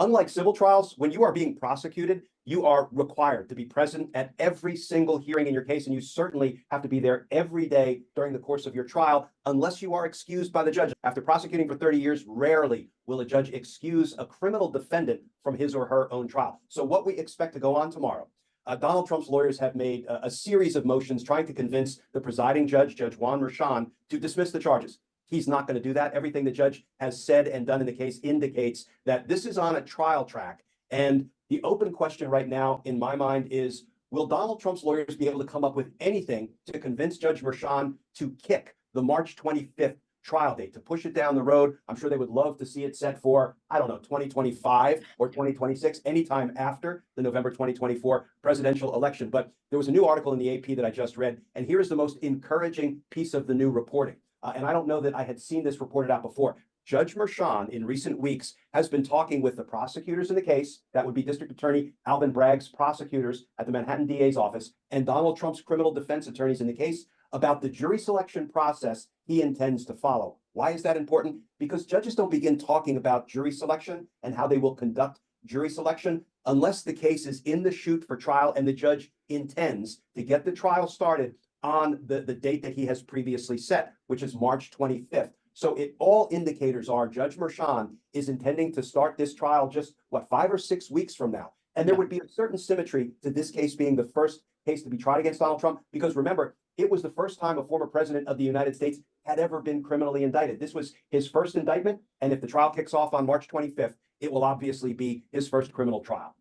Unlike civil trials, when you are being prosecuted, you are required to be present at every single hearing in your case, and you certainly have to be there every day during the course of your trial, unless you are excused by the judge. After prosecuting for 30 years, rarely will a judge excuse a criminal defendant from his or her own trial. So what we expect to go on tomorrow, Donald Trump's lawyers have made a series of motions trying to convince the presiding judge, Judge Juan Merchan, to dismiss the charges. He's not going to do that. Everything the judge has said and done in the case indicates that this is on a trial track. And the open question right now, in my mind, is will Donald Trump's lawyers be able to come up with anything to convince Judge Merchan to kick the March 25th trial date, to push it down the road? I'm sure they would love to see it set for, I don't know, 2025 or 2026, anytime after the November 2024 presidential election. But there was a new article in the AP that I just read, and here's the most encouraging piece of the new reporting. And I don't know that I had seen this reported out before. Judge Merchan in recent weeks has been talking with the prosecutors in the case, that would be District Attorney Alvin Bragg's prosecutors at the Manhattan DA's office, and Donald Trump's criminal defense attorneys in the case, about the jury selection process he intends to follow. Why is that important? Because judges don't begin talking about jury selection and how they will conduct jury selection unless the case is in the chute for trial and the judge intends to get the trial started on the date that he has previously set, which is March 25th. So all indicators are Judge Merchan is intending to start this trial just, 5 or 6 weeks from now. And there would be a certain symmetry to this case being the first case to be tried against Donald Trump, because remember, it was the first time a former president of the United States had ever been criminally indicted. This was his first indictment, and if the trial kicks off on March 25th, it will obviously be his first criminal trial.